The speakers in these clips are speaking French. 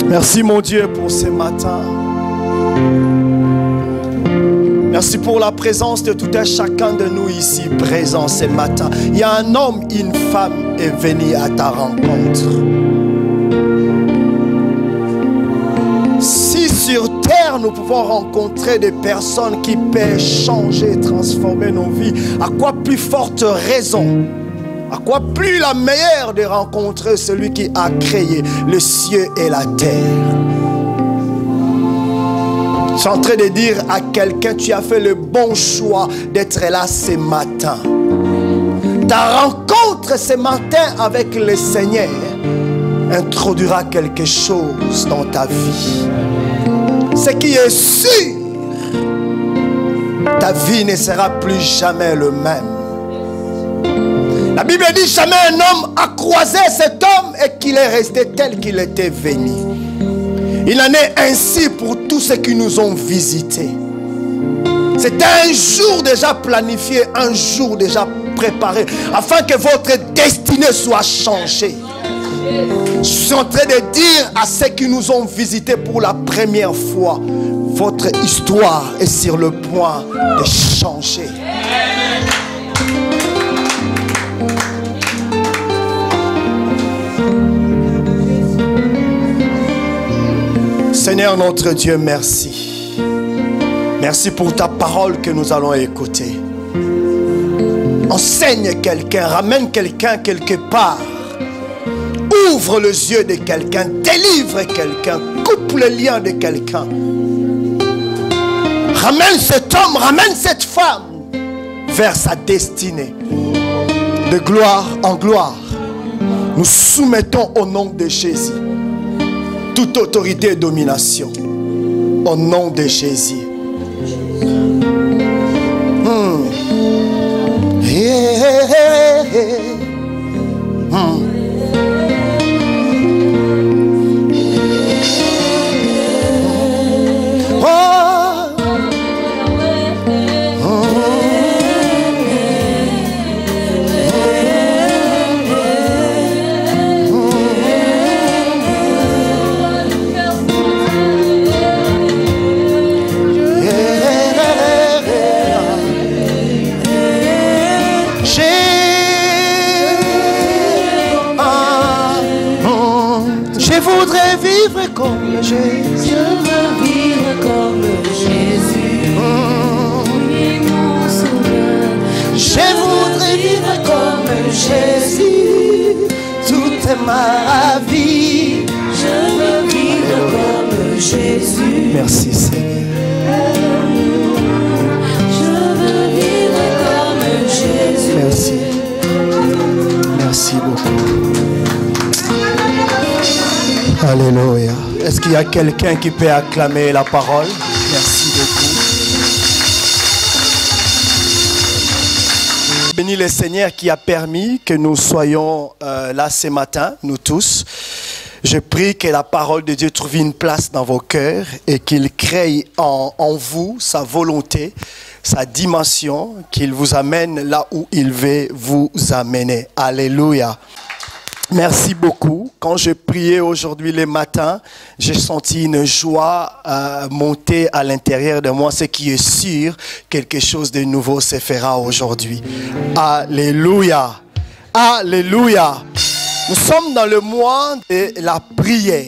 Merci mon Dieu pour ce matin. Merci pour la présence de tout un chacun de nous ici présents ce matin. Il y a un homme, une femme est venu à ta rencontre. Si sur terre nous pouvons rencontrer des personnes qui peuvent changer, transformer nos vies, à quoi plus forte raison, à quoi plus la meilleure de rencontrer celui qui a créé le ciel et la terre. Je suis en train de dire à quelqu'un, tu as fait le bon choix d'être là ce matin. Ta rencontre ce matin avec le Seigneur introduira quelque chose dans ta vie. Ce qui est sûr, ta vie ne sera plus jamais le même. La Bible dit jamais un homme a croisé cet homme et qu'il est resté tel qu'il était venu. Il en est ainsi pour tous ceux qui nous ont visités. C'était un jour déjà planifié, un jour déjà préparé, afin que votre destinée soit changée. Je suis en train de dire à ceux qui nous ont visités pour la première fois, votre histoire est sur le point de changer. Seigneur notre Dieu, merci. Merci pour ta parole que nous allons écouter. Enseigne quelqu'un, ramène quelqu'un quelque part. Ouvre les yeux de quelqu'un, délivre quelqu'un, coupe le lien de quelqu'un. Ramène cet homme, ramène cette femme vers sa destinée. De gloire en gloire, nous soumettons au nom de Jésus toute autorité et domination. Au nom de Jésus. Comme Jésus. Je veux vivre comme Jésus. Oui, mon sauveur. Je voudrais vivre comme Jésus toute ma vie. Je veux vivre comme Jésus. Merci Seigneur. Je veux vivre comme Jésus. Merci. Merci beaucoup. Alléluia. Est-ce qu'il y a quelqu'un qui peut acclamer la parole? Merci beaucoup. Bénis le Seigneur qui a permis que nous soyons là ce matin, nous tous. Je prie que la parole de Dieu trouve une place dans vos cœurs et qu'il crée en vous sa volonté, sa dimension, qu'il vous amène là où il veut vous amener. Alléluia. Merci beaucoup. Quand je priais aujourd'hui le matin, j'ai senti une joie monter à l'intérieur de moi. Ce qui est sûr, quelque chose de nouveau se fera aujourd'hui. Alléluia. Alléluia. Nous sommes dans le mois de la prière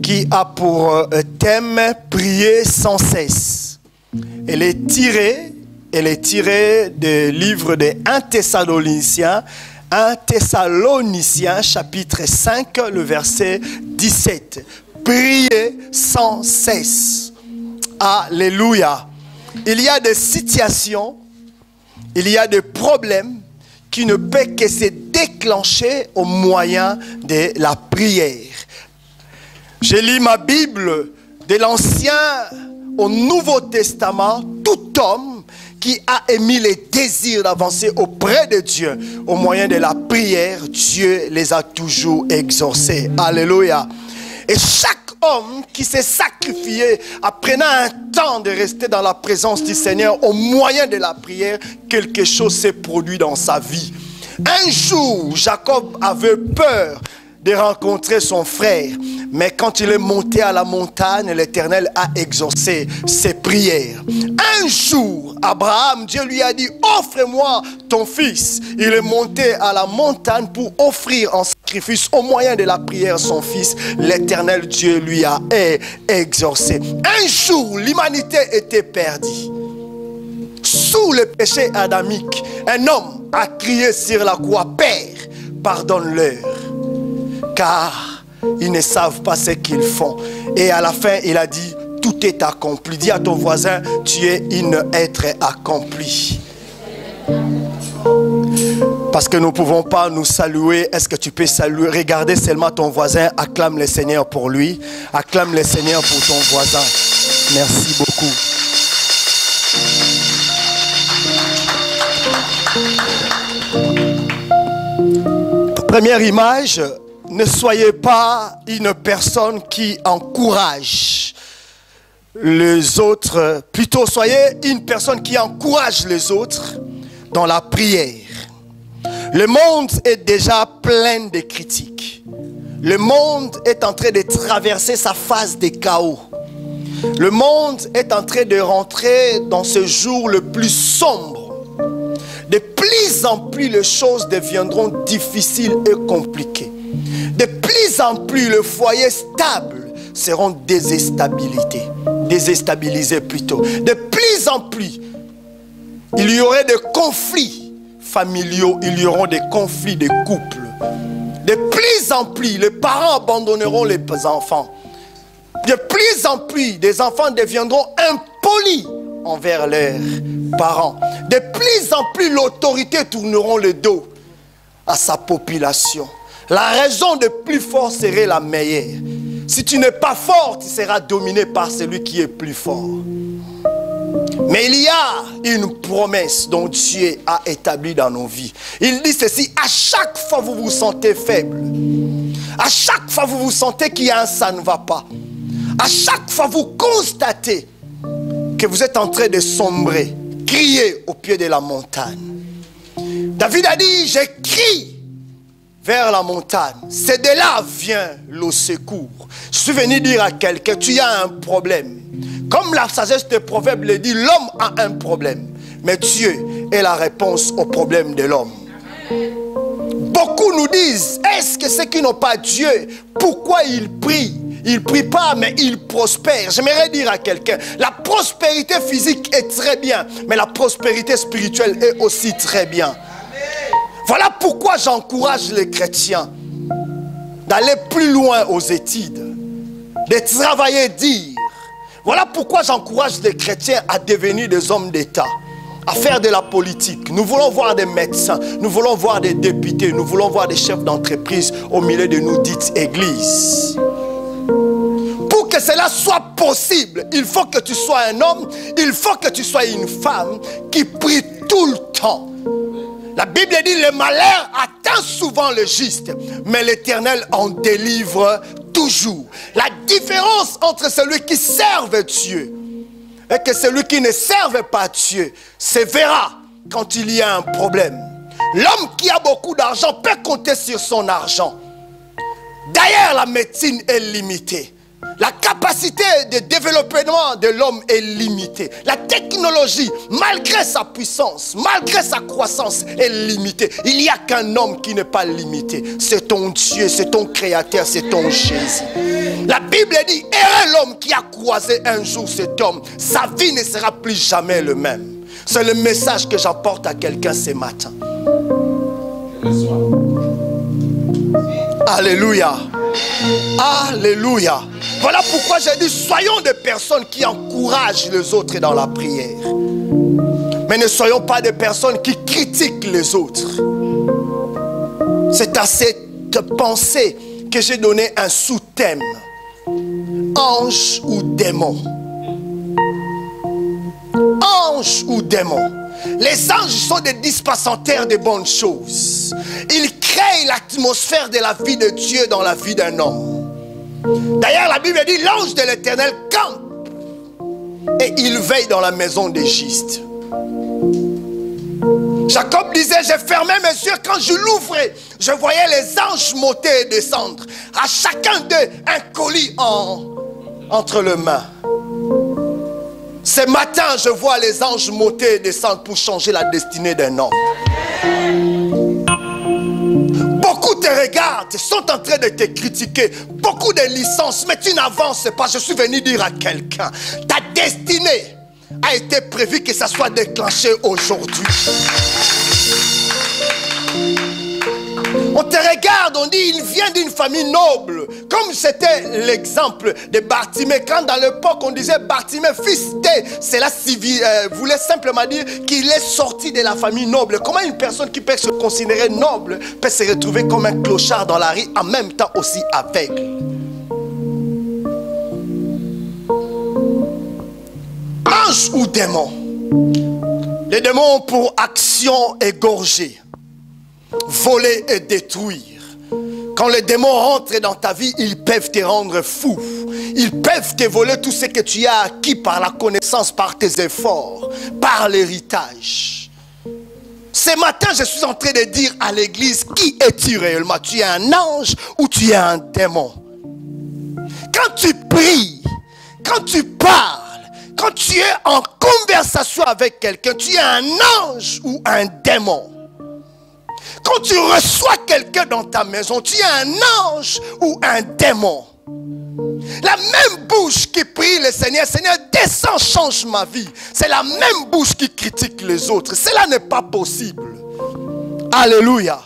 qui a pour thème prier sans cesse. Elle est tirée du livre de 1 Thessaloniciens. 1 Thessaloniciens chapitre 5, le verset 17. Priez sans cesse. Alléluia. Il y a des situations, il y a des problèmes qui ne peuvent que se déclencher au moyen de la prière. Je lis ma Bible de l'Ancien au Nouveau Testament. Tout homme qui a émis les désirs d'avancer auprès de Dieu au moyen de la prière, Dieu les a toujours exaucés. Alléluia. Et chaque homme qui s'est sacrifié, apprenant un temps de rester dans la présence du Seigneur au moyen de la prière, quelque chose s'est produit dans sa vie. Un jour, Jacob avait peur de rencontrer son frère. Mais quand il est monté à la montagne, l'Éternel a exaucé ses prières. Un jour, Abraham, Dieu lui a dit, offre-moi ton fils. Il est monté à la montagne pour offrir en sacrifice au moyen de la prière son fils. L'Éternel Dieu lui a exaucé. Un jour, l'humanité était perdue. Sous le péché adamique, un homme a crié sur la croix, Père, pardonne-leur, car ils ne savent pas ce qu'ils font. Et à la fin, il a dit, tout est accompli. Dis à ton voisin, tu es un être accompli. Parce que nous ne pouvons pas nous saluer. Est-ce que tu peux saluer? Regardez seulement ton voisin, acclame le Seigneur pour lui. Acclame le Seigneur pour ton voisin. Merci beaucoup. Première image, ne soyez pas une personne qui encourage les autres. Plutôt, soyez une personne qui encourage les autres dans la prière. Le monde est déjà plein de critiques. Le monde est en train de traverser sa phase de chaos. Le monde est en train de rentrer dans ce jour le plus sombre. De plus en plus, les choses deviendront difficiles et compliquées. De plus en plus, les foyers stables seront déstabilisés plutôt. De plus en plus, il y aurait des conflits familiaux, il y aura des conflits de couple. De plus en plus, les parents abandonneront les enfants. De plus en plus, des enfants deviendront impolis envers leurs parents. De plus en plus, l'autorité tourneront le dos à sa population. La raison de plus fort serait la meilleure. Si tu n'es pas fort, tu seras dominé par celui qui est plus fort. Mais il y a une promesse dont Dieu a établie dans nos vies. Il dit ceci, à chaque fois vous vous sentez faible, à chaque fois vous vous sentez qu'il y a un ça ne va pas, à chaque fois vous constatez que vous êtes en train de sombrer, criez au pied de la montagne. David a dit, je crie vers la montagne. C'est de là vient le secours. Je suis venu dire à quelqu'un, tu as un problème. Comme la sagesse des proverbes le dit, l'homme a un problème. Mais Dieu est la réponse au problème de l'homme. Beaucoup nous disent, est-ce que ceux qui n'ont pas Dieu, pourquoi ils prient? Ils ne prient pas, mais ils prospèrent. J'aimerais dire à quelqu'un, la prospérité physique est très bien, mais la prospérité spirituelle est aussi très bien. Voilà pourquoi j'encourage les chrétiens d'aller plus loin aux études, de travailler dire. Voilà pourquoi j'encourage les chrétiens à devenir des hommes d'État, à faire de la politique. Nous voulons voir des médecins, nous voulons voir des députés, nous voulons voir des chefs d'entreprise au milieu de nos dites églises. Pour que cela soit possible, il faut que tu sois un homme, il faut que tu sois une femme qui prie tout le temps. La Bible dit, le malheur atteint souvent le juste, mais l'Éternel en délivre toujours. La différence entre celui qui serve Dieu et que celui qui ne serve pas Dieu se verra quand il y a un problème. L'homme qui a beaucoup d'argent peut compter sur son argent. D'ailleurs, la médecine est limitée. La capacité de développement de l'homme est limitée. La technologie, malgré sa puissance, malgré sa croissance, est limitée. Il n'y a qu'un homme qui n'est pas limité. C'est ton Dieu, c'est ton Créateur, c'est ton Jésus. La Bible dit, heureux l'homme qui a croisé un jour cet homme. Sa vie ne sera plus jamais le même. C'est le message que j'apporte à quelqu'un ce matin. Alléluia. Alléluia. Voilà pourquoi j'ai dit, soyons des personnes qui encouragent les autres dans la prière. Mais ne soyons pas des personnes qui critiquent les autres. C'est à cette pensée que j'ai donné un sous-thème. Ange ou démon? Ange ou démon? Les anges sont des dispensataires de bonnes choses. Ils créent l'atmosphère de la vie de Dieu dans la vie d'un homme. D'ailleurs, la Bible dit, l'ange de l'Éternel campe et il veille dans la maison des justes. Jacob disait, j'ai fermé mes yeux, quand je l'ouvrais, je voyais les anges monter et descendre. À chacun d'eux, un colis entre les mains. Ce matin, je vois les anges monter et descendre pour changer la destinée d'un homme. Beaucoup te regardent, sont en train de te critiquer. Beaucoup de licences, mais tu n'avances pas. Je suis venu dire à quelqu'un, ta destinée a été prévu que ça soit déclenché aujourd'hui. On te regarde, on dit il vient d'une famille noble. Comme c'était l'exemple de Bartimée. Quand dans l'époque on disait Bartimée, fils de, cela voulait simplement dire qu'il est sorti de la famille noble. Comment une personne qui peut se considérer noble peut se retrouver comme un clochard dans la rue, en même temps aussi aveugle? Ange ou démon? Les démons ont pour action égorger, voler et détruire. Quand les démons rentrent dans ta vie, ils peuvent te rendre fou. Ils peuvent te voler tout ce que tu as acquis par la connaissance, par tes efforts, par l'héritage. Ce matin, je suis en train de dire à l'église, qui es-tu réellement? Tu es un ange ou tu es un démon? Quand tu pries, quand tu parles, quand tu es en conversation avec quelqu'un, tu es un ange ou un démon? Quand tu reçois quelqu'un dans ta maison, tu es un ange ou un démon? La même bouche qui prie le Seigneur, Seigneur, descends, change ma vie. C'est la même bouche qui critique les autres. Cela n'est pas possible. Alléluia.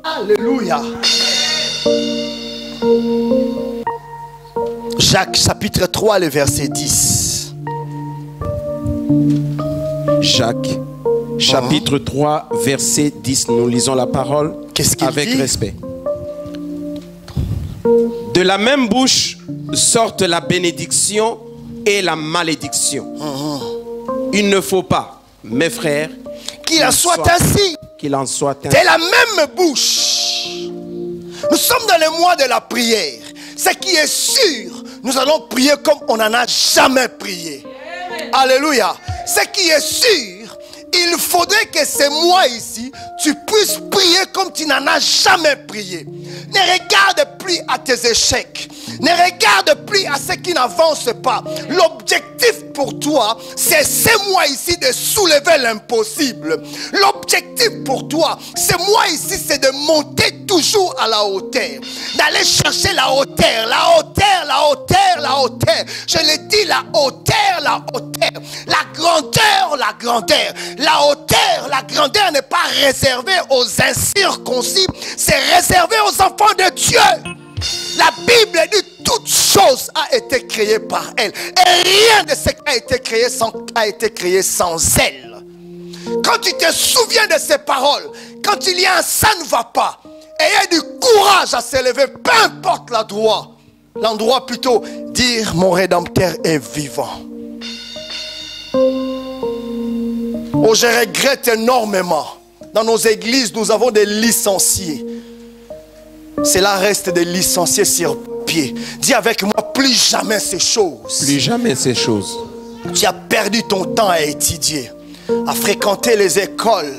Alléluia. Jacques chapitre 3, le verset 10. Jacques chapitre 3, verset 10. Nous lisons la parole avec respect. De la même bouche sortent la bénédiction et la malédiction. Il ne faut pas, mes frères, qu'il en soit ainsi. Qu'il en soit ainsi. De la même bouche. Nous sommes dans le mois de la prière. Ce qui est sûr, nous allons prier comme on n'en a jamais prié. Alléluia. Ce qui est sûr, il faudrait que ce mois ici, tu puisses prier comme tu n'en as jamais prié. Ne regarde plus à tes échecs. Ne regarde plus à ce qui n'avance pas. L'objectif pour toi, c'est ce mois ici de soulever l'impossible. L'objectif pour toi, ce mois ici, c'est de monter toujours à la hauteur. D'aller chercher la hauteur, la hauteur, la hauteur, la hauteur. Je le dis, la hauteur, la hauteur. La grandeur, la grandeur. La hauteur, la grandeur n'est pas réservée aux incirconcis. C'est réservé aux enfants de Dieu. La Bible dit toute chose a été créée par elle. Et rien de ce qui a été créé sans elle. Quand tu te souviens de ces paroles, quand il y a un ça ne va pas, ayez du courage à s'élever, peu importe l'endroit plutôt, dire mon Rédempteur est vivant. Oh, je regrette énormément. Dans nos églises, nous avons des licenciés. Cela reste des licenciés sur pied. Dis avec moi, plus jamais ces choses. Plus jamais ces choses. Tu as perdu ton temps à étudier, à fréquenter les écoles,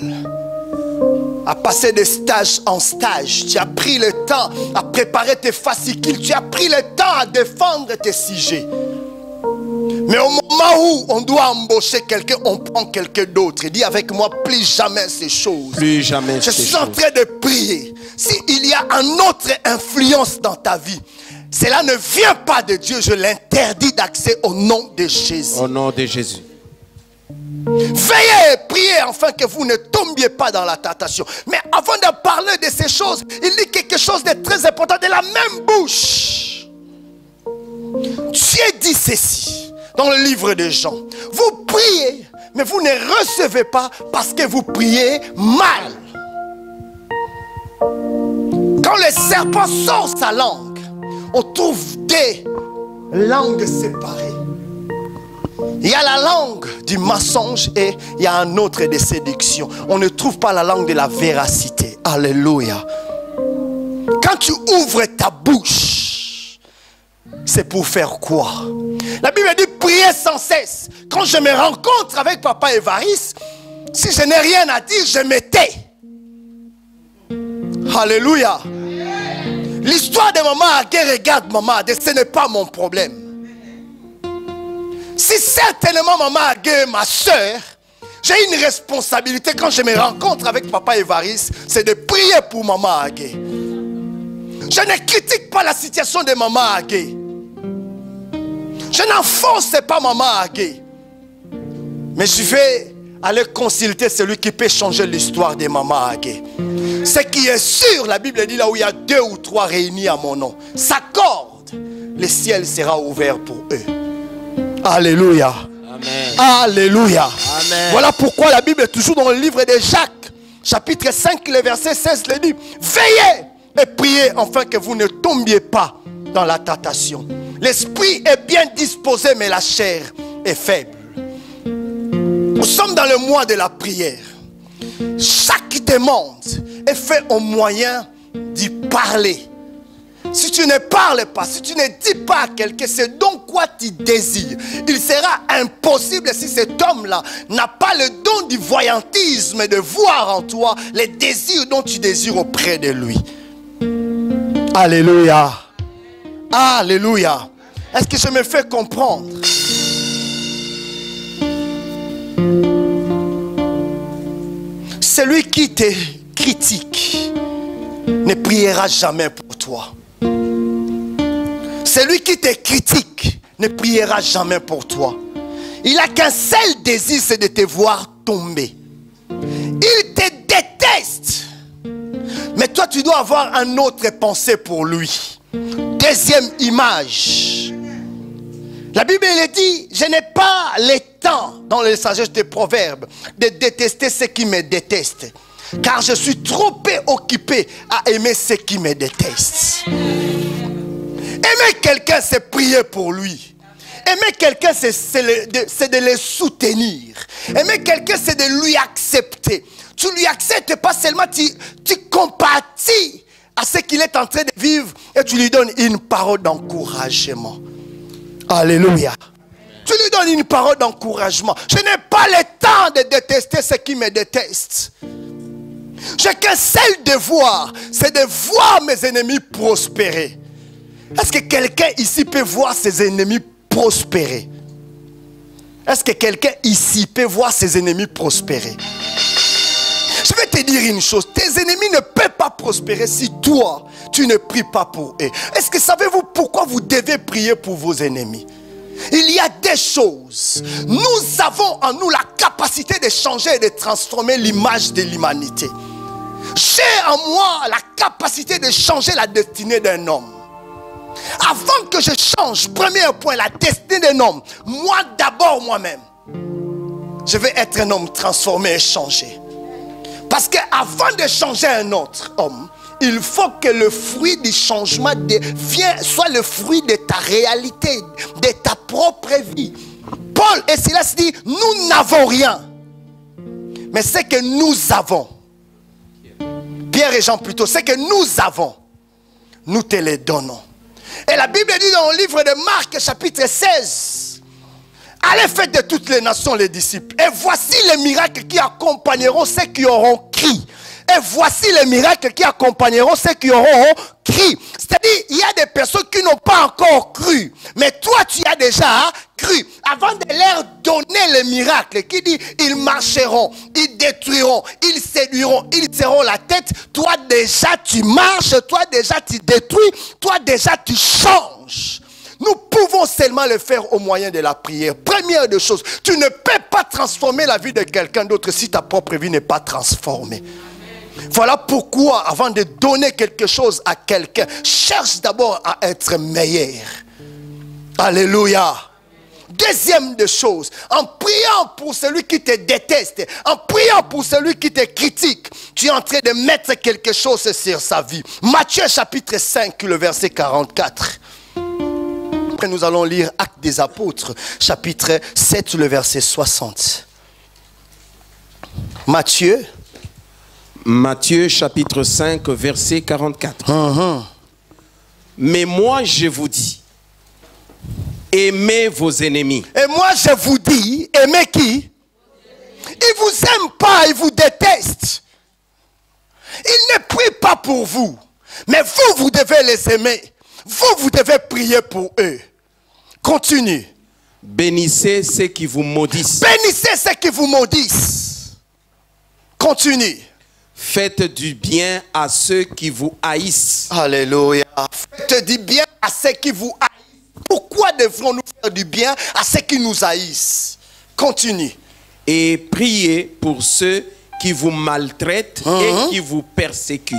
à passer de stage en stage. Tu as pris le temps à préparer tes fascicules. Tu as pris le temps à défendre tes sujets. Mais au moment où on doit embaucher quelqu'un, on prend quelqu'un d'autre. Et dis avec moi, plus jamais ces choses. Plus jamais ces choses. Je suis en train de prier. S'il y a une autre influence dans ta vie, cela ne vient pas de Dieu. Je l'interdis d'accès au nom de Jésus. Au nom de Jésus. Veillez et priez afin que vous ne tombiez pas dans la tentation. Mais avant de parler de ces choses, il dit quelque chose de très important. De la même bouche, Dieu dit ceci dans le livre de Jean. Vous priez, mais vous ne recevez pas parce que vous priez mal. Quand le serpent sort sa langue, on trouve des langues séparées. Il y a la langue du mensonge et il y a un autre de séduction. On ne trouve pas la langue de la véracité. Alléluia. Quand tu ouvres ta bouche, c'est pour faire quoi? La Bible dit prier sans cesse. Quand je me rencontre avec Papa Évariste, Si je n'ai rien à dire, je me tais. Alléluia. L'histoire de maman Agé, regarde maman Agé, ce n'est pas mon problème. Si certainement maman Agé, ma soeur, j'ai une responsabilité quand je me rencontre avec papa Évariste, c'est de prier pour maman Agé. Je ne critique pas la situation de maman Agé. Je n'enfonce pas maman Agé. Mais je vais aller consulter celui qui peut changer l'histoire de maman Agé. Ce qui est sûr, la Bible dit là où il y a 2 ou 3 réunis à mon nom, s'accordent, le ciel sera ouvert pour eux. Alléluia. Amen. Alléluia. Amen. Voilà pourquoi la Bible est toujours dans le livre de Jacques, chapitre 5, le verset 16, le dit: veillez et priez afin que vous ne tombiez pas dans la tentation. L'esprit est bien disposé, mais la chair est faible. Nous sommes dans le mois de la prière. Chaque demande est faite au moyen d'y parler. Si tu ne parles pas, si tu ne dis pas à quelqu'un ce dont quoi tu désires, il sera impossible, si cet homme-là n'a pas le don du voyantisme, de voir en toi les désirs dont tu désires auprès de lui. Alléluia. Alléluia. Est-ce que je me fais comprendre? Celui qui te critique ne priera jamais pour toi. Celui qui te critique ne priera jamais pour toi. Il n'a qu'un seul désir, c'est de te voir tomber. Il te déteste. Mais toi, tu dois avoir une autre pensée pour lui. Deuxième image. La Bible dit: je n'ai pas le temps, dans les sagesses des proverbes, de détester ceux qui me détestent, car je suis trop occupé à aimer ceux qui me détestent. Aimer quelqu'un, c'est prier pour lui. Aimer quelqu'un, c'est de le soutenir. Aimer quelqu'un, c'est de lui accepter. Tu lui acceptes pas seulement, tu compatis à ce qu'il est en train de vivre et tu lui donnes une parole d'encouragement. Alléluia. Tu lui donnes une parole d'encouragement. Je n'ai pas le temps de détester ceux qui me détestent. J'ai qu'un seul devoir, c'est de voir mes ennemis prospérer. Est-ce que quelqu'un ici peut voir ses ennemis prospérer? Est-ce que quelqu'un ici peut voir ses ennemis prospérer? Je vais te dire une chose, tes ennemis ne peuvent pas prospérer si toi, tu ne pries pas pour eux. Est-ce que savez-vous pourquoi vous devez prier pour vos ennemis? Il y a des choses. Nous avons en nous la capacité de changer et de transformer l'image de l'humanité. J'ai en moi la capacité de changer la destinée d'un homme. Avant que je change, premier point, la destinée d'un homme, moi d'abord, moi-même, je vais être un homme transformé et changé. Parce qu'avant de changer un autre homme, il faut que le fruit du changement soit le fruit de ta réalité, de ta propre vie. Paul et Silas disent: nous n'avons rien, mais ce que nous avons, Pierre et Jean plutôt, ce que nous avons, nous te le donnons. Et la Bible dit dans le livre de Marc chapitre 16: allez faire de toutes les nations les disciples. Et voici les miracles qui accompagneront ceux qui auront cru. Et voici les miracles qui accompagneront ceux qui auront cru. C'est-à-dire, il y a des personnes qui n'ont pas encore cru. Mais toi, tu as déjà cru. Avant de leur donner les miracles, qui dit: ils marcheront, ils détruiront, ils séduiront, ils seront la tête. Toi déjà, tu marches. Toi déjà, tu détruis. Toi déjà, tu changes. Nous pouvons seulement le faire au moyen de la prière. Première des choses, tu ne peux pas transformer la vie de quelqu'un d'autre si ta propre vie n'est pas transformée. Voilà pourquoi, avant de donner quelque chose à quelqu'un, cherche d'abord à être meilleur. Alléluia. Deuxième des choses, en priant pour celui qui te déteste, en priant pour celui qui te critique, tu es en train de mettre quelque chose sur sa vie. Matthieu chapitre 5, le verset 44. Après, nous allons lire Actes des Apôtres, chapitre 7, le verset 60. Matthieu chapitre 5 verset 44. Mais moi je vous dis, aimez vos ennemis. Et moi je vous dis, aimez qui? Ils ne vous aiment pas, ils vous détestent. Ils ne prient pas pour vous. Mais vous, vous devez les aimer. Vous, vous devez prier pour eux. Continue. Bénissez ceux qui vous maudissent. Bénissez ceux qui vous maudissent. Continue. Faites du bien à ceux qui vous haïssent. Alléluia. Faites du bien à ceux qui vous haïssent. Pourquoi devrons-nous faire du bien à ceux qui nous haïssent? Continue. Et priez pour ceux qui vous maltraitent et qui vous persécutent.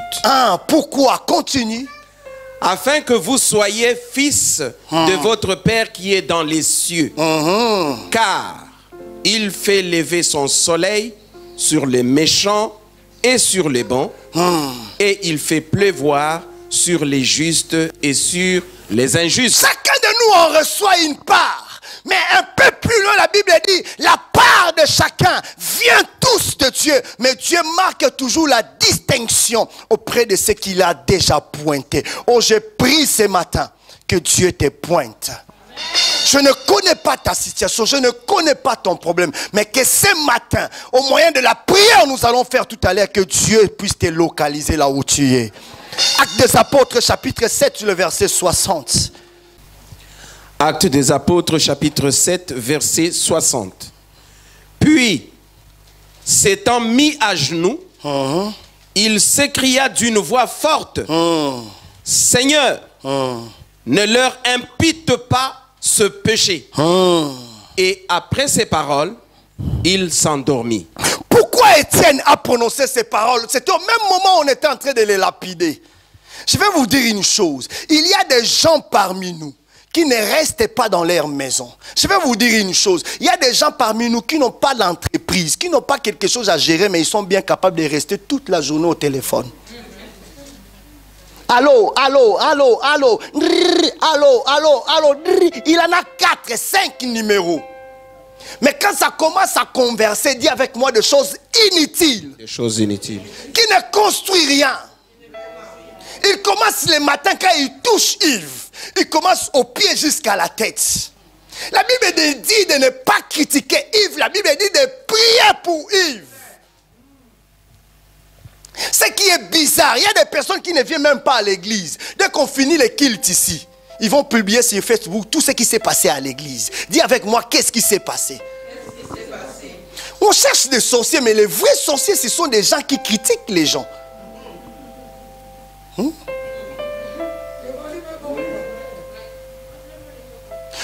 Pourquoi? Continue. Afin que vous soyez fils de votre Père qui est dans les cieux. Car il fait lever son soleil sur les méchants et sur les bons. Et il fait pleuvoir sur les justes et sur les injustes. Chacun de nous en reçoit une part. Mais un peu plus loin, la Bible dit, la part de chacun vient tous de Dieu. Mais Dieu marque toujours la distinction auprès de ce qu'il a déjà pointé. Oh, j'ai pris ce matin que Dieu te pointe. Je ne connais pas ta situation, je ne connais pas ton problème. Mais que ce matin, au moyen de la prière, nous allons faire tout à l'heure, que Dieu puisse te localiser là où tu es. Actes des Apôtres, chapitre 7, le verset 60. Actes des Apôtres, chapitre 7, verset 60. Puis, s'étant mis à genoux, il s'écria d'une voix forte, Seigneur, ne leur impute pas ce péché. Et après ces paroles, il s'endormit. Pourquoi Étienne a prononcé ces paroles? C'était au même moment où on était en train de les lapider. Je vais vous dire une chose. Il y a des gens parmi nous qui ne restent pas dans leur maison. Je vais vous dire une chose. Il y a des gens parmi nous qui n'ont pas d'entreprise, qui n'ont pas quelque chose à gérer, mais ils sont bien capables de rester toute la journée au téléphone. Allô, allô, allô, allô, allô, allô, allô. Il en a 4, 5 numéros. Mais quand ça commence à converser, dit avec moi des choses inutiles. Des choses inutiles. Qui ne construit rien. Il commence le matin quand il touche Yves. Il commence au pied jusqu'à la tête. La Bible dit de ne pas critiquer Yves. La Bible dit de prier pour Yves. Ce qui est bizarre, il y a des personnes qui ne viennent même pas à l'église. Dès qu'on finit les cultes ici, ils vont publier sur Facebook tout ce qui s'est passé à l'église. Dis avec moi, qu'est-ce qui s'est passé? On cherche des sorciers, mais les vrais sorciers, ce sont des gens qui critiquent les gens.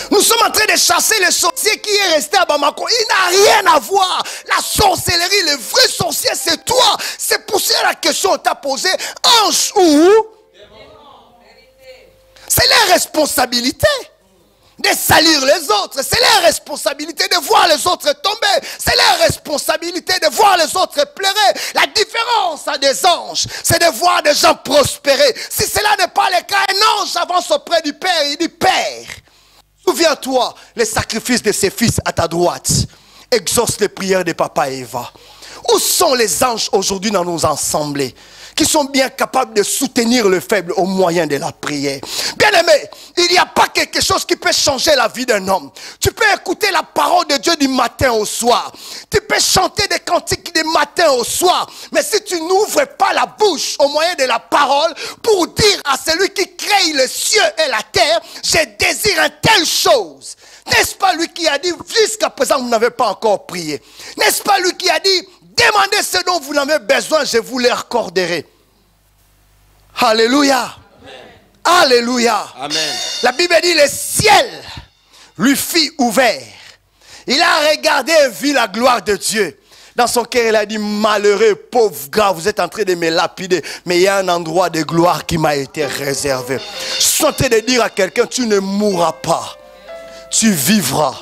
Nous sommes en train de chasser le sorcier qui est resté à Bamako. Il n'a rien à voir. La sorcellerie, le vrai sorcier, c'est toi. C'est pour ça la question qu'on t'a posée. Ange ou? C'est leur responsabilité de salir les autres. C'est leur responsabilité de voir les autres tomber. C'est leur responsabilité de voir les autres pleurer. La différence à des anges, c'est de voir des gens prospérer. Si cela n'est pas le cas, un ange avance auprès du Père. Il dit, Père, souviens-toi les sacrifices de ses fils à ta droite. Exauce les prières de papa et Eva. Où sont les anges aujourd'hui dans nos assemblées qui sont bien capables de soutenir le faible au moyen de la prière? Bien-aimé, il n'y a pas quelque chose qui peut changer la vie d'un homme. Tu peux écouter la parole de Dieu du matin au soir. Tu peux chanter des cantiques du matin au soir. Mais si tu n'ouvres pas la bouche au moyen de la parole pour dire à celui qui crée les cieux et la terre, je désire une telle chose. N'est-ce pas lui qui a dit, jusqu'à présent vous n'avez pas encore prié? N'est-ce pas lui qui a dit, demandez ce dont vous en avez besoin, je vous les accorderai. Alléluia. Amen. Alléluia. Amen. La Bible dit, le ciel lui fit ouvert. Il a regardé et vu la gloire de Dieu. Dans son cœur, il a dit, malheureux, pauvre gars, vous êtes en train de me lapider. Mais il y a un endroit de gloire qui m'a été réservé. Je suis en train de dire à quelqu'un, tu ne mourras pas. Tu vivras.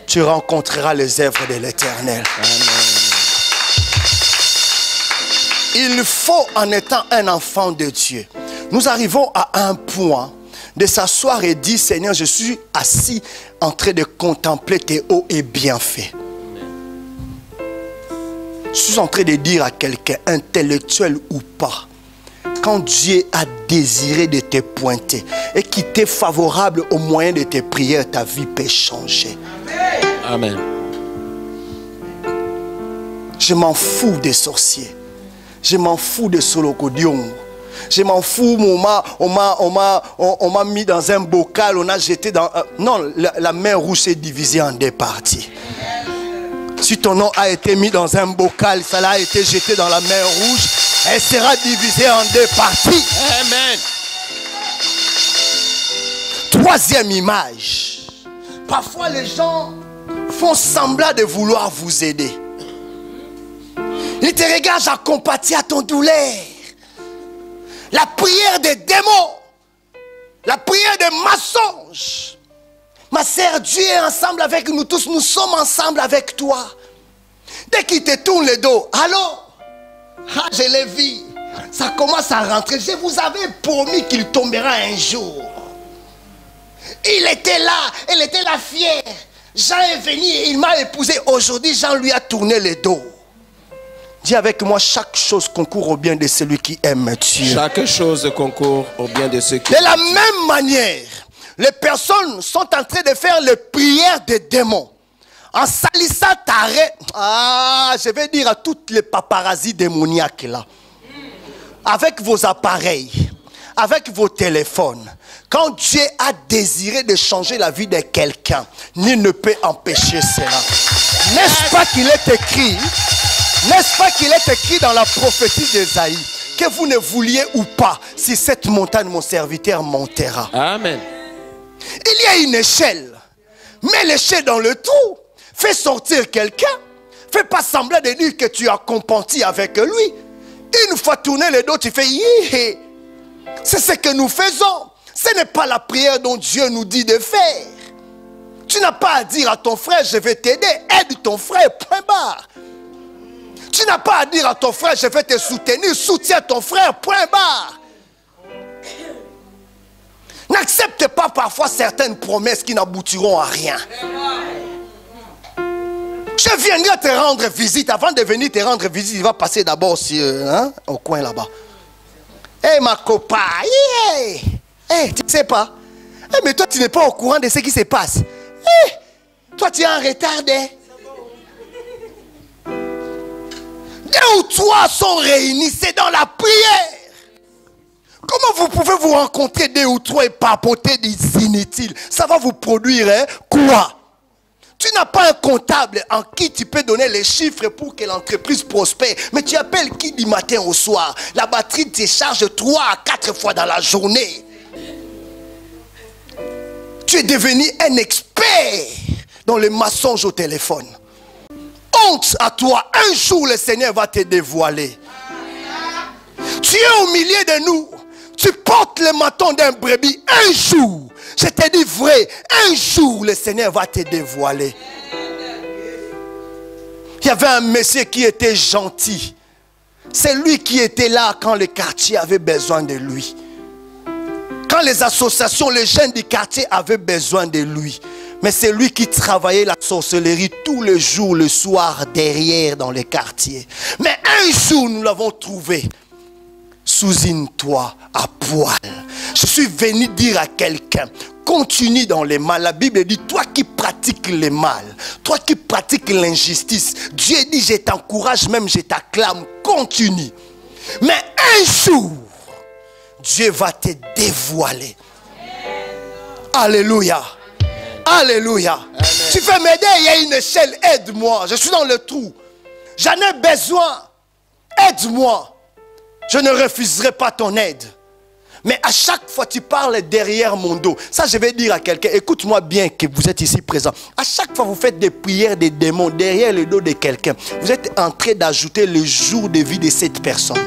Tu rencontreras les œuvres de l'Éternel. Il faut, en étant un enfant de Dieu, nous arrivons à un point de s'asseoir et dire, Seigneur, je suis assis en train de contempler tes hauts et bienfaits. Je suis en train de dire à quelqu'un, intellectuel ou pas, quand Dieu a désiré de te pointer et qu'il t'est favorable au moyen de tes prières, ta vie peut changer. Amen. Je m'en fous des sorciers. Je m'en fous de Solokodion. Je m'en fous, on m'a mis dans un bocal, on a jeté dans... non, la mer rouge s'est divisée en deux parties. Si ton nom a été mis dans un bocal, ça a été jeté dans la mer rouge, elle sera divisée en deux parties. Amen. Troisième image. Parfois les gens font semblant de vouloir vous aider. Ils te regardent, j'ai compati à ton douleur. La prière des démons, la prière des mensonges. Ma sœur, Dieu est ensemble avec nous tous, nous sommes ensemble avec toi. Dès qu'il te tourne le dos, allô? Ah, je l'ai vu. Ça commence à rentrer. Je vous avais promis qu'il tombera un jour. Il était là, elle était là fière. Jean est venu et il m'a épousé. Aujourd'hui, Jean lui a tourné le dos. Dis avec moi, chaque chose concourt au bien de celui qui aime Dieu. Chaque chose concourt au bien de ceux qui... De la même manière, les personnes sont en train de faire les prières des démons. En salissant ta... Ah, je vais dire à toutes les paparazzis démoniaques là. Avec vos appareils, avec vos téléphones, quand Dieu a désiré de changer la vie de quelqu'un, nul ne peut empêcher cela. N'est-ce pas qu'il est écrit... N'est-ce pas qu'il est écrit dans la prophétie d'Ésaïe que vous ne vouliez ou pas, si cette montagne, mon serviteur, montera. Amen. Il y a une échelle. Mets l'échelle dans le trou. Fais sortir quelqu'un. Fais pas semblant de dire que tu as compenti avec lui. Une fois tourné le dos, tu fais yé. C'est ce que nous faisons. Ce n'est pas la prière dont Dieu nous dit de faire. Tu n'as pas à dire à ton frère, je vais t'aider. Aide ton frère, point barre. Tu n'as pas à dire à ton frère, je vais te soutenir, soutiens ton frère, point barre. N'accepte pas parfois certaines promesses qui n'aboutiront à rien. Je viendrai te rendre visite. Avant de venir te rendre visite, il va passer d'abord au coin là-bas. Hé ma copain, tu ne sais pas. Mais toi tu n'es pas au courant de ce qui se passe. Toi tu es en retard. Deux ou trois sont réunis, c'est dans la prière. Comment vous pouvez vous rencontrer deux ou trois et papoter des inutiles? Ça va vous produire quoi? Tu n'as pas un comptable en qui tu peux donner les chiffres pour que l'entreprise prospère. Mais tu appelles qui du matin au soir? La batterie te charge 3 à 4 fois dans la journée. Tu es devenu un expert dans les mensonges au téléphone. Honte à toi, un jour le Seigneur va te dévoiler. Tu es au milieu de nous, tu portes le menton d'un brebis. Un jour, je te dis vrai, un jour le Seigneur va te dévoiler. Il y avait un monsieur qui était gentil. C'est lui qui était là quand le quartier avait besoin de lui. Quand les associations, les jeunes du quartier avaient besoin de lui. Mais c'est lui qui travaillait la sorcellerie tous les jours, le soir, derrière dans les quartiers. Mais un jour, nous l'avons trouvé sous une toit à poil. Je suis venu dire à quelqu'un, continue dans les mal. La Bible dit, toi qui pratiques le mal, toi qui pratiques l'injustice, Dieu dit, je t'encourage, même je t'acclame, continue. Mais un jour, Dieu va te dévoiler. Alléluia. Alléluia. Amen. Tu veux m'aider? Il y a une échelle. Aide-moi. Je suis dans le trou. J'en ai besoin. Aide-moi. Je ne refuserai pas ton aide. Mais à chaque fois tu parles derrière mon dos. Ça je vais dire à quelqu'un. Écoute-moi bien que vous êtes ici présent. À chaque fois vous faites des prières des démons derrière le dos de quelqu'un. Vous êtes en train d'ajouter le jour de vie de cette personne.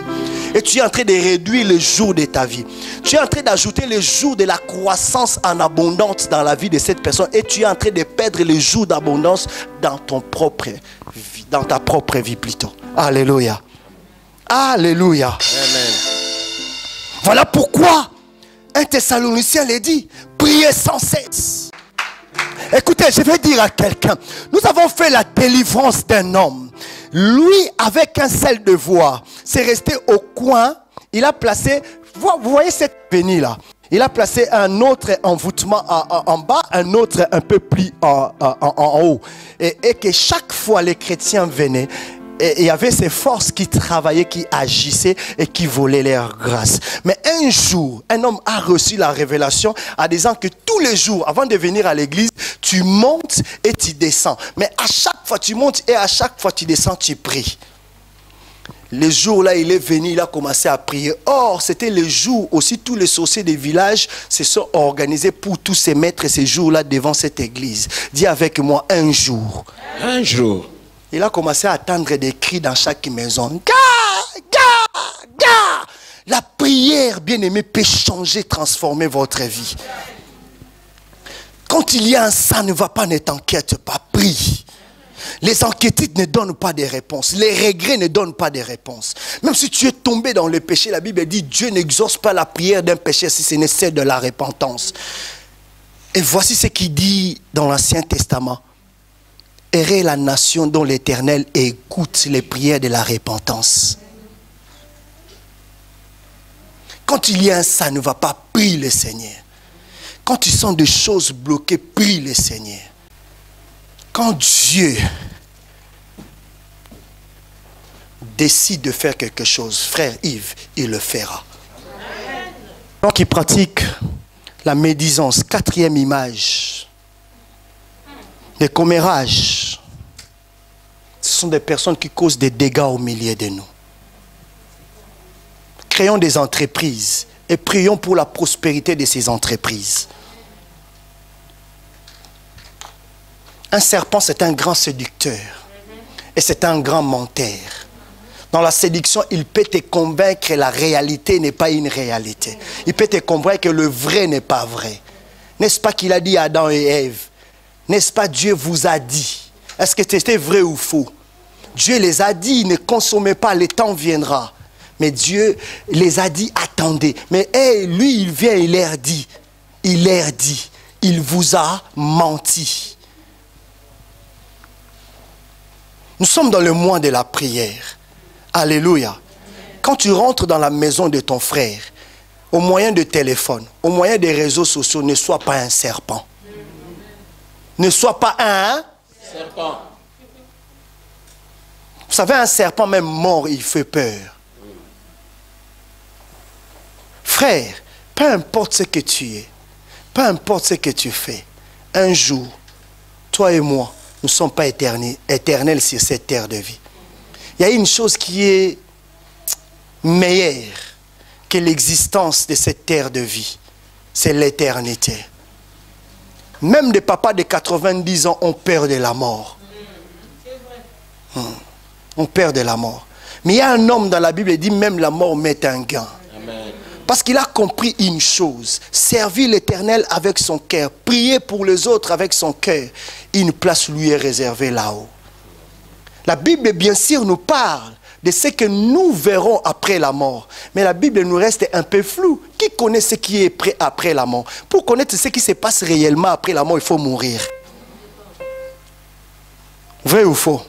Et tu es en train de réduire le jour de ta vie. Tu es en train d'ajouter le jour de la croissance en abondance dans la vie de cette personne. Et tu es en train de perdre le jour d'abondance dans ton propre vie, dans ta propre vie plutôt. Alléluia. Alléluia. Amen. Voilà pourquoi un Thessalonicien l'a dit, priez sans cesse. Écoutez, je vais dire à quelqu'un, nous avons fait la délivrance d'un homme. Lui, avec un seul devoir, c'est resté au coin. Il a placé, vous voyez cette avenue là, il a placé un autre envoûtement en bas, un autre un peu plus en haut. Et que chaque fois les chrétiens venaient, il y avait ces forces qui travaillaient, qui agissaient et qui volaient leur grâce. Mais un jour, un homme a reçu la révélation en disant que tous les jours, avant de venir à l'église, tu montes et tu descends. Mais à chaque fois tu montes et à chaque fois tu descends, tu pries. Le jour-là, il est venu, il a commencé à prier. Or, c'était le jour aussi, tous les sorciers des villages se sont organisés pour tous se mettre ces jours-là devant cette église. Dis avec moi, un jour. Un jour. Il a commencé à entendre des cris dans chaque maison. Gars, gars, gars. La prière, bien-aimé, peut changer, transformer votre vie. Quand il y a un ça ne va pas, ne t'inquiète pas, prie. Les inquiétudes ne donnent pas de réponses. Les regrets ne donnent pas de réponses. Même si tu es tombé dans le péché, la Bible dit Dieu n'exauce pas la prière d'un pécheur si ce n'est celle de la repentance. Et voici ce qu'il dit dans l'Ancien Testament. Errez la nation dont l'Éternel écoute les prières de la repentance. Quand il y a un ça ne va pas, prie le Seigneur. Quand tu sens des choses bloquées, prie le Seigneur. Quand Dieu décide de faire quelque chose, frère Yves, il le fera. Donc il pratique la médisance, quatrième image. Les commérages. Ce sont des personnes qui causent des dégâts au milieu de nous. Créons des entreprises et prions pour la prospérité de ces entreprises. Un serpent, c'est un grand séducteur. Et c'est un grand menteur. Dans la séduction, il peut te convaincre que la réalité n'est pas une réalité. Il peut te convaincre que le vrai n'est pas vrai. N'est-ce pas qu'il a dit à Adam et Ève? N'est-ce pas Dieu vous a dit? Est-ce que c'était vrai ou faux? Dieu les a dit, ne consommez pas, le temps viendra. Mais Dieu les a dit, attendez. Mais lui, il vient, il leur dit, il vous a menti. Nous sommes dans le mois de la prière. Alléluia. Quand tu rentres dans la maison de ton frère, au moyen de téléphone, au moyen des réseaux sociaux, ne sois pas un serpent. Ne sois pas un serpent. Vous savez, un serpent même mort, il fait peur. Frère, peu importe ce que tu es, peu importe ce que tu fais, un jour, toi et moi, nous ne sommes pas éternels sur cette terre de vie. Il y a une chose qui est meilleure que l'existence de cette terre de vie. C'est l'éternité. Même des papas de 90 ans ont peur de la mort. Ont peur de la mort. Mais il y a un homme dans la Bible qui dit même la mort met un gain. Amen. Parce qu'il a compris une chose. Servir l'Éternel avec son cœur. Prier pour les autres avec son cœur. Une place lui est réservée là-haut. La Bible, bien sûr, nous parle de ce que nous verrons après la mort. Mais la Bible nous reste un peu floue. Qui connaît ce qui est prêt après la mort? Pour connaître ce qui se passe réellement après la mort, il faut mourir. Vrai ou faux?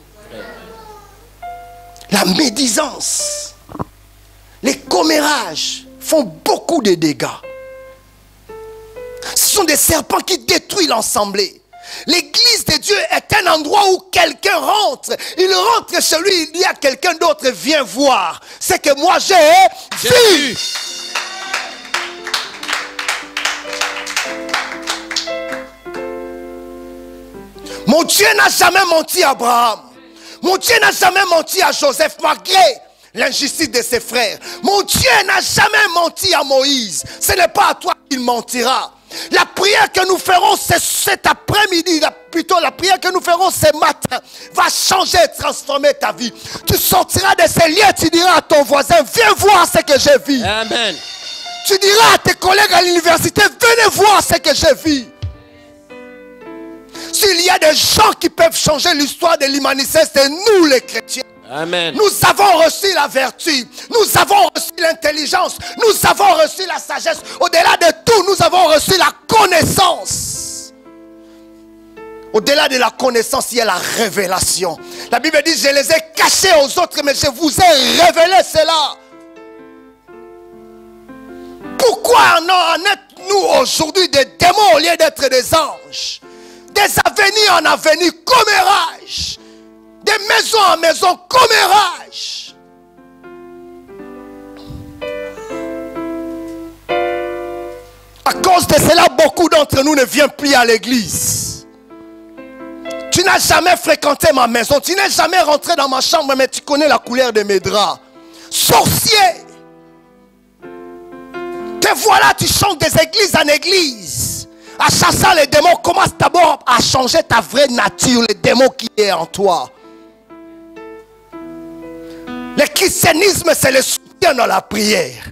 La médisance, les commérages font beaucoup de dégâts. Ce sont des serpents qui détruisent l'assemblée. L'église de Dieu est un endroit où quelqu'un rentre. Il rentre chez lui, il dit à quelqu'un d'autre, viens voir. C'est que moi j'ai vu. Mon Dieu n'a jamais menti à Abraham. Mon Dieu n'a jamais menti à Joseph malgré l'injustice de ses frères. Mon Dieu n'a jamais menti à Moïse. Ce n'est pas à toi qu'il mentira. La prière que nous ferons cet après-midi, plutôt la prière que nous ferons ce matin, va changer et transformer ta vie. Tu sortiras de ces lieux, tu diras à ton voisin, viens voir ce que j'ai vu. Amen. Tu diras à tes collègues à l'université, venez voir ce que j'ai vu. S'il y a des gens qui peuvent changer l'histoire de l'humanité, c'est nous les chrétiens. Amen. Nous avons reçu la vertu, nous avons reçu l'intelligence, nous avons reçu la sagesse. Au-delà de tout, nous avons reçu la connaissance. Au-delà de la connaissance, il y a la révélation. La Bible dit, je les ai cachés aux autres, mais je vous ai révélé cela. Pourquoi en êtes-nous aujourd'hui des démons au lieu d'être des anges? Des avenirs en avenir, commérage. de maison en maison, commérage. À cause de cela, beaucoup d'entre nous ne viennent plus à l'église. Tu n'as jamais fréquenté ma maison, tu n'es jamais rentré dans ma chambre, mais tu connais la couleur de mes draps. Sorcier! Te voilà, tu chantes des églises en église. À chasser les démons, commence d'abord à changer ta vraie nature, le démon qui est en toi. Le christianisme, c'est le soutien dans la prière.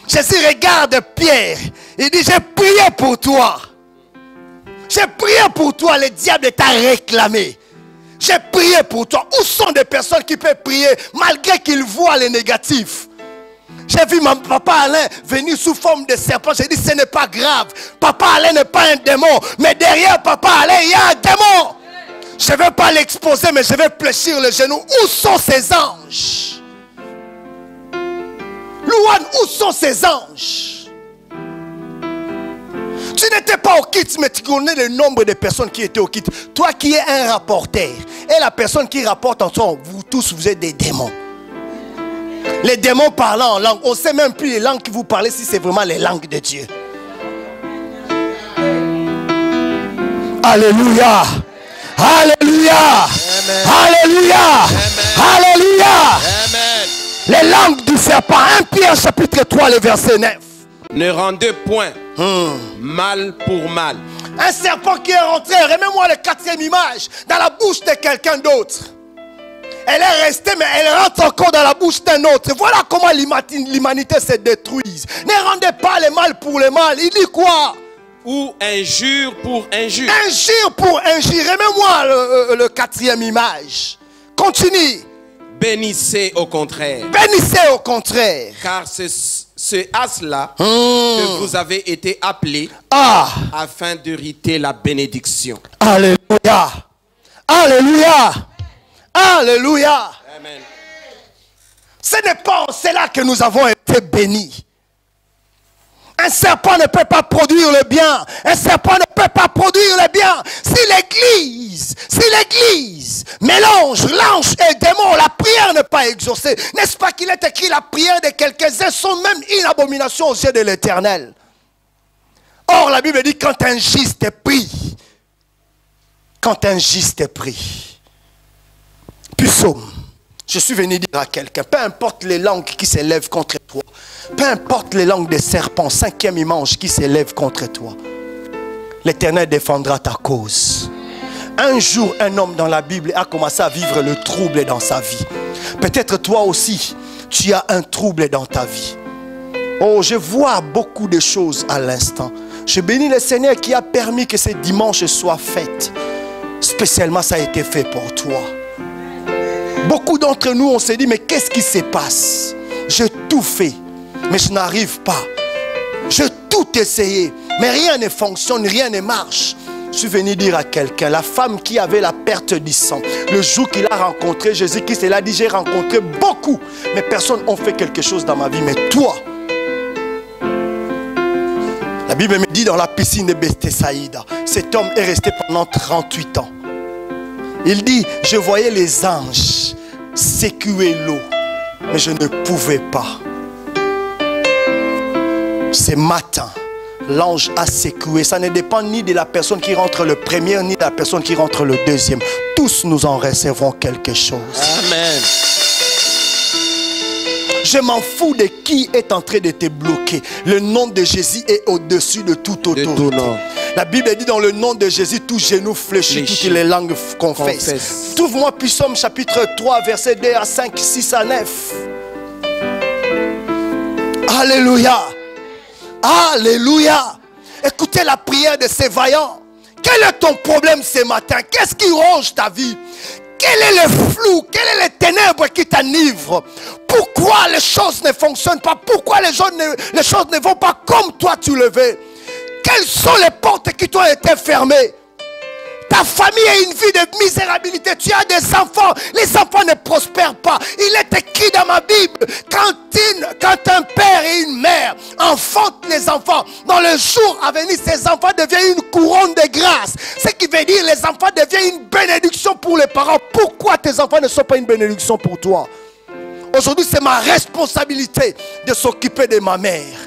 Jésus regarde Pierre, il dit, j'ai prié pour toi. J'ai prié pour toi, le diable t'a réclamé. J'ai prié pour toi. Où sont des personnes qui peuvent prier malgré qu'ils voient les négatifs? J'ai vu mon papa Alain venir sous forme de serpent. J'ai dit, ce n'est pas grave. Papa Alain n'est pas un démon. Mais derrière papa Alain, il y a un démon. Je ne vais pas l'exposer, mais je vais fléchir le genou. Où sont ces anges? Louane, où sont ces anges? Tu n'étais pas au kit, mais tu connais le nombre de personnes qui étaient au kit. Toi qui es un rapporteur, et la personne qui rapporte en toi, vous tous, vous êtes des démons. Les démons parlant en langue, on ne sait même plus les langues que vous parlez si c'est vraiment les langues de Dieu. Alléluia. Alléluia. Amen. Alléluia. Amen. Alléluia. Amen. Les langues du serpent. 1 Pierre chapitre 3, le verset 9. Ne rendez point mal pour mal. Un serpent qui est rentré, remets-moi la 4e image, dans la bouche de quelqu'un d'autre. Elle est restée, mais elle rentre encore dans la bouche d'un autre. Voilà comment l'humanité se détruise. Ne rendez pas le mal pour le mal. Il dit quoi? Ou injure pour injure. Injure pour injure. Remets-moi le 4e image. Continue. Bénissez au contraire. Bénissez au contraire. Car c'est à cela que vous avez été appelés afin d'hériter la bénédiction. Alléluia. Alléluia. Alléluia. Amen. Ce n'est pas en cela que nous avons été bénis. Un serpent ne peut pas produire le bien. Un serpent ne peut pas produire le bien. Si l'église mélange l'ange et le démon, la prière n'est pas exaucée. N'est-ce pas qu'il est écrit, la prière de quelques-uns sont même une abomination aux yeux de l'Éternel. Or, la Bible dit, quand un juste prie, Psaume, je suis venu dire à quelqu'un, peu importe les langues qui s'élèvent contre toi, peu importe les langues des serpents, 5e image qui s'élèvent contre toi, l'Éternel défendra ta cause. Un jour, un homme dans la Bible a commencé à vivre le trouble dans sa vie. Peut-être toi aussi, tu as un trouble dans ta vie. Oh, je vois beaucoup de choses à l'instant. Je bénis le Seigneur qui a permis que ce dimanche soit fait. Spécialement, ça a été fait pour toi. Beaucoup d'entre nous, on s'est dit, mais qu'est-ce qui se passe? J'ai tout fait, mais je n'arrive pas. J'ai tout essayé, mais rien ne fonctionne, rien ne marche. Je suis venu dire à quelqu'un, la femme qui avait la perte du sang, le jour qu'il a rencontré Jésus-Christ, elle a dit, j'ai rencontré beaucoup, mais personne n'a fait quelque chose dans ma vie, mais toi. La Bible me dit dans la piscine de Bethsaïda, cet homme est resté pendant 38 ans. Il dit, je voyais les anges secouer l'eau, mais je ne pouvais pas. Ce matin, l'ange a secoué. Ça ne dépend ni de la personne qui rentre le premier, ni de la personne qui rentre le deuxième. Tous nous en recevrons quelque chose. Amen. Je m'en fous de qui est en train de te bloquer. Le nom de Jésus est au-dessus de toute autorité. La Bible dit dans le nom de Jésus, tout genou fléchit, toutes les langues confessent. Trouve-moi Psaume chapitre 3, verset 2 à 5, 6 à 9. Alléluia. Alléluia. Écoutez la prière de ces vaillants. Quel est ton problème ce matin? Qu'est-ce qui ronge ta vie? Quel est le flou? Quelles sont les ténèbres qui t'enivrent? Pourquoi les choses ne fonctionnent pas? Pourquoi les choses ne vont pas comme toi tu le veux? Quelles sont les portes qui t'ont été fermées? Ta famille a une vie de misérabilité. Tu as des enfants. Les enfants ne prospèrent pas. Il est écrit dans ma Bible, quand un père et une mère enfantent les enfants, dans le jour à venir, ces enfants deviennent une couronne de grâce. Ce qui veut dire les enfants deviennent une bénédiction pour les parents, pourquoi tes enfants ne sont pas une bénédiction pour toi? Aujourd'hui, c'est ma responsabilité de s'occuper de ma mère.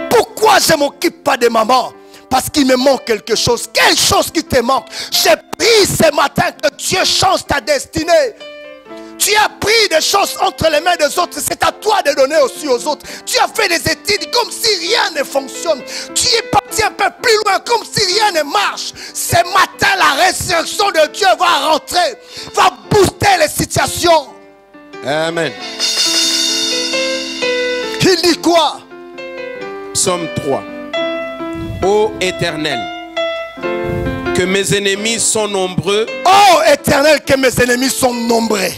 Pourquoi je ne m'occupe pas de maman? Parce qu'il me manque quelque chose. Quelle chose qui te manque? J'ai pris ce matin que Dieu change ta destinée. Tu as pris des choses entre les mains des autres. C'est à toi de donner aussi aux autres. Tu as fait des études comme si rien ne fonctionne. Tu es parti un peu plus loin comme si rien ne marche. Ce matin, la résurrection de Dieu va rentrer. Va booster les situations. Amen. Il dit quoi? Psaume 3. Ô Éternel, que mes ennemis sont nombreux. Oh Éternel, que mes ennemis sont nombreux.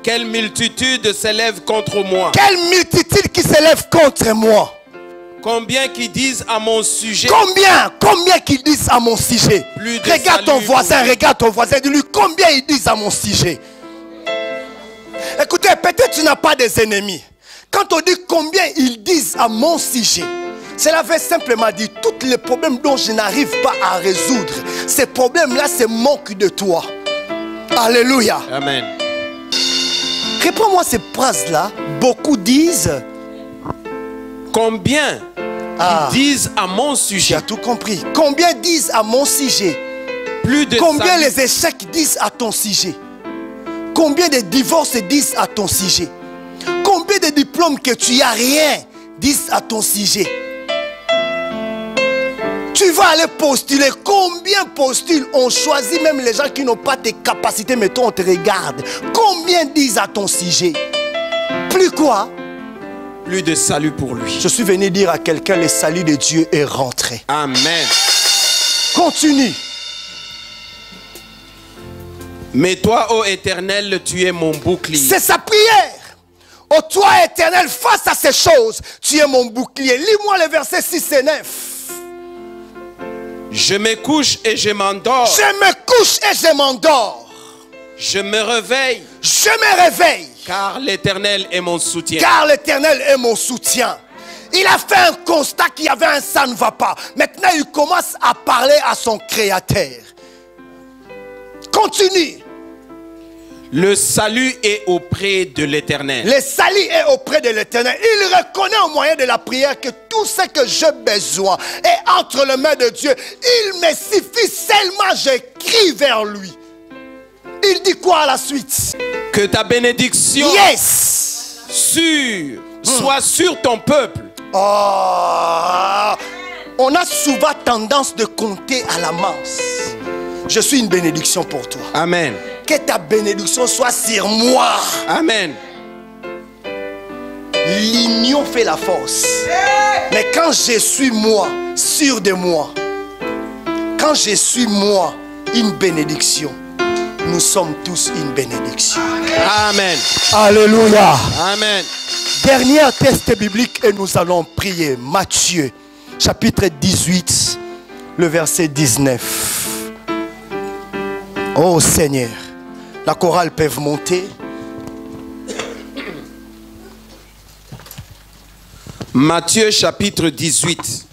Quelle multitude s'élève contre moi. Quelle multitude qui s'élève contre moi. Combien qui disent à mon sujet. Combien qui disent à mon sujet. Regarde ton voisin, dis-lui combien ils disent à mon sujet. Écoutez, peut-être tu n'as pas des ennemis. Quand on dit combien ils disent à mon sujet, cela veut simplement dire tous les problèmes dont je n'arrive pas à résoudre. Ces problèmes-là, c'est manque de toi. Alléluia. Amen. Réponds-moi ces phrases-là. Beaucoup disent. Combien disent à mon sujet. Tu as tout compris. Combien disent à mon sujet? Plus de combien salut. Les échecs disent à ton sujet? Combien de divorces disent à ton sujet? Combien de diplômes que tu n'as rien disent à ton sujet? Tu vas aller postuler. Combien postulent? On choisit même les gens qui n'ont pas tes capacités. Mettons, on te regarde. Combien disent à ton sujet? Plus quoi? Plus de salut pour lui. Je suis venu dire à quelqu'un, le salut de Dieu est rentré. Amen. Continue. Mais toi, ô Éternel, tu es mon bouclier. C'est sa prière. Ô toi, Éternel, face à ces choses, tu es mon bouclier. Lis-moi les versets 6 et 9. Je me couche et je m'endors. Je me couche et je m'endors. Je me réveille. Je me réveille. Car l'Éternel est mon soutien. Car l'Éternel est mon soutien. Il a fait un constat qu'il y avait un ça ne va pas. Maintenant, il commence à parler à son Créateur. Continue. Le salut est auprès de l'Éternel. Le salut est auprès de l'Éternel. Il reconnaît au moyen de la prière que tout ce que j'ai besoin est entre les mains de Dieu. Il me suffit seulement, j'écris vers lui. Il dit quoi à la suite? Que ta bénédiction soit sur ton peuple. Oh, on a souvent tendance de compter à la masse. Je suis une bénédiction pour toi. Amen. Que ta bénédiction soit sur moi. Amen. L'union fait la force. Mais quand je suis moi, sûr de moi, quand je suis moi, une bénédiction, nous sommes tous une bénédiction. Amen. Alléluia. Amen. Dernier texte biblique et nous allons prier. Matthieu, chapitre 18, le verset 19. Oh Seigneur, la chorale peut monter. Matthieu chapitre 18,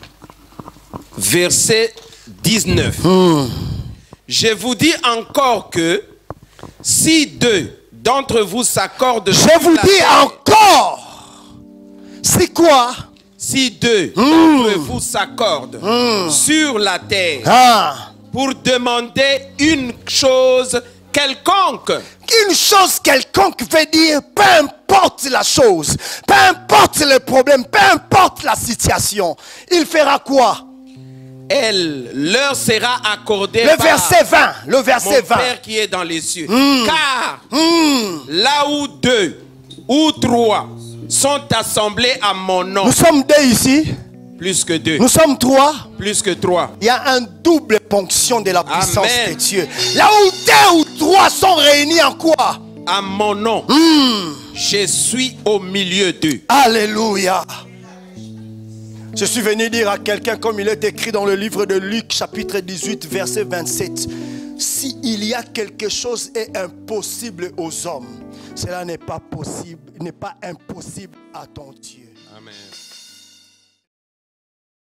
verset 19. Je vous dis encore que si deux d'entre vous s'accordent... Je vous dis encore. C'est quoi? Si deux d'entre vous s'accordent sur la terre pour demander une chose quelconque. Une chose quelconque veut dire peu importe la chose, peu importe le problème, peu importe la situation. Il fera quoi? Elle leur sera accordée le par verset 20, le verset mon 20. Père qui est dans les cieux. Car là où deux ou trois sont assemblés à mon nom. Nous sommes deux ici. Plus que deux. Nous sommes trois. Plus que trois. Il y a un double ponction de la puissance Amen. de Dieu. Là où deux ou trois sont réunis en quoi? À mon nom. Je suis au milieu d'eux. Alléluia. Je suis venu dire à quelqu'un, comme il est écrit dans le livre de Luc, chapitre 18, verset 27. S'il y a quelque chose est impossible aux hommes, cela n'est pas possible, n'est pas impossible à ton Dieu. Amen.